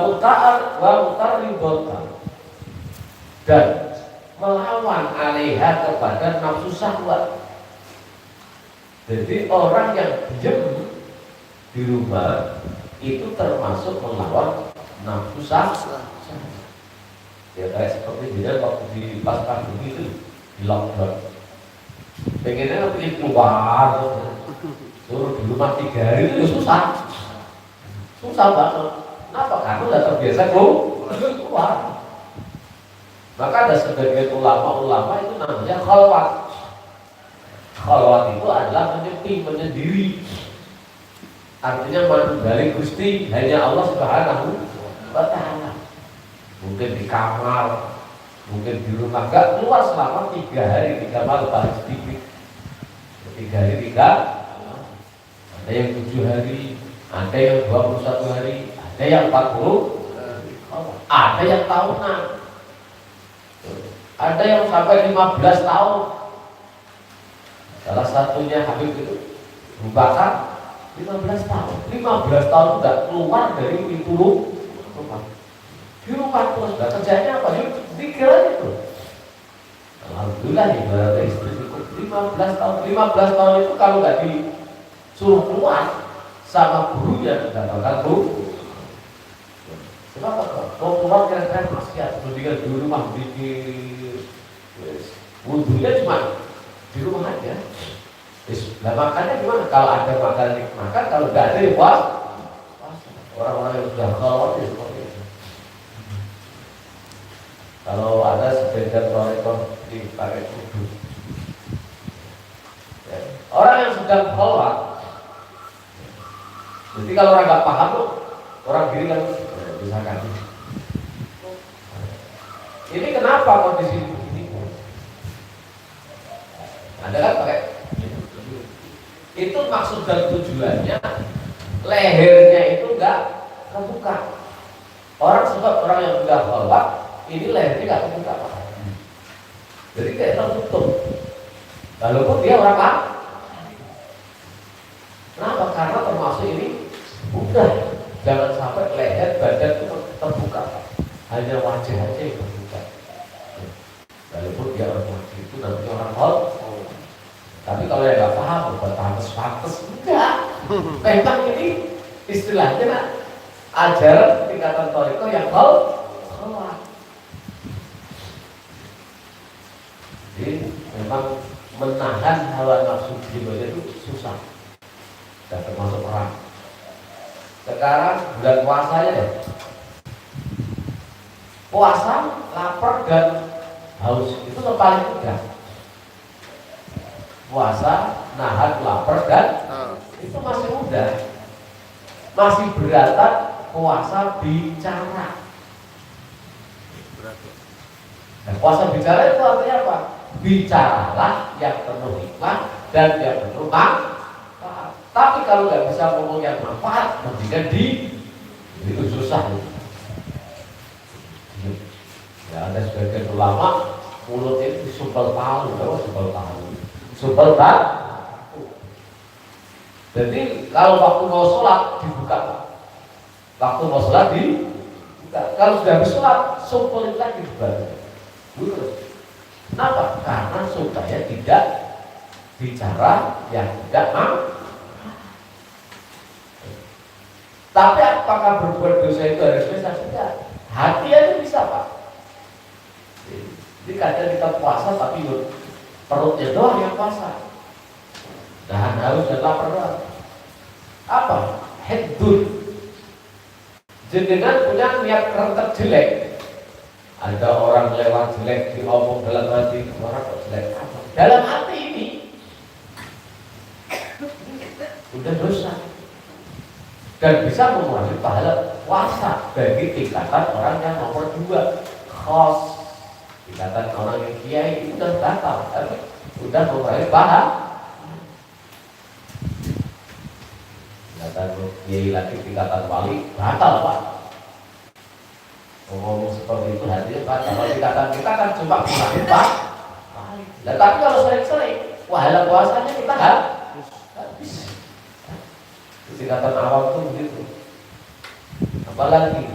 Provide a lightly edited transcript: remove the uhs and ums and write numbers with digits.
mutarridatan, dan melawan alaiha kepada nafsu syahwat. Jadi orang yang diam di rumah itu termasuk melawan nafsu syahwat. Ya kayak seperti dia waktu di pas pandemi itu di lockdown, pengennya pergi keluar, suruh di rumah 3 hari itu susah banget. Kenapa? Karena udah terbiasa keluar. Maka ada sebagian ulama itu namanya khalwat. Khalwat itu adalah menyepi, menyendiri. Artinya mengendali Gusti hanya Allah Subhanahu wa Ta'ala. Mungkin di kamar, mungkin di rumah, gak keluar selama 3 hari 3 malam paling sedikit. 3 hari 3, ada yang 7 hari, ada yang 21 hari, ada yang 40, ada yang tahunan, ada yang sampai 15 tahun. Salah satunya Habib itu Abu Bakar 15 tahun. 15 tahun tidak keluar dari pintu rumah. Di rumah terus, nah kerjanya apa? Dia pikir aja tuh. Alhamdulillah ibaratnya istri cukup 15 tahun. 15 tahun itu kalau nggak disuruh keluar sama gurunya tidak bakal keluar. Kenapa kok? Mau keluar kira-kira maksiat, mendingan di rumah bikin wudhunya cuma di rumah aja. Nah makannya gimana? Kalau ada makan makan, kalau nggak ada ya puasa. Orang-orang yang sudah keluar ya seperti itu. Kalau ada sepeda toreko dipakai wudhu. Ya. Orang yang sedang keluar, jadi kalau orang nggak paham tuh, orang diri kan misalkan ini kenapa kondisi ini? Ada kan pakai itu maksud dan tujuannya lehernya itu nggak kebuka. Orang sebab orang yang sudah keluar ini lehernya nggak kebuka, jadi kayak tertutup. Walaupun dia orang apa? Kenapa? Karena termasuk ini udah jangan sampai leher badan itu terbuka, hanya wajah aja yang terbuka. Walaupun dia orang wajah itu nanti orang tapi kalau yang nggak paham, bukan pantes enggak. Memang ini istilahnya ajaran tingkatan toriko yang khalwat. Jadi memang menahan hawa nafsu jiwa itu susah, dan termasuk perang. Sekarang bulan puasanya deh. Puasa, lapar dan haus itu yang paling mudah. Puasa, nahan lapar dan itu masih mudah. Masih beratan puasa bicara. Nah, puasa bicara itu artinya apa? Bicaralah yang penuh hikmah dan yang penuh manfaat. Tapi kalau nggak bisa ngomong yang manfaat, mendingan itu susah. Ya ada sebagian ulama mulut itu disumpel palu, sumpel batu. Jadi kalau waktu mau sholat dibuka, waktu mau sholat dibuka. Kalau sudah habis sholat, sumpelin lagi di batu. Kenapa? Karena supaya tidak bicara yang tidak Tapi apakah berbuat dosa itu harus bisa? Tidak. Hati aja bisa, Pak. Jadi kadang kita puasa tapi perutnya doang yang puasa. Nahan haus dan lapar doang. Apa? Heddun. Jenengan punya niat kerentek jelek. Ada orang lewat jelek diomong dalam hati, orang kok jelek apa? Dalam hati ini udah dosa. Dan bisa mengurangi pahala puasa bagi tingkatan orang yang nomor 2 khos. Tingkatan orang yang kiai itu udah batal, udah mengurangi pahala. Tingkatan kiai lagi, tingkatan wali batal, Pak. Ngomong seperti itu hatinya batal. Kalau tingkatan kita kan cuma mengurangi pahala. Nah, tapi kalau sering-sering pahala puasanya kita habis. Tingkatan awam tuh begitu. Apalagi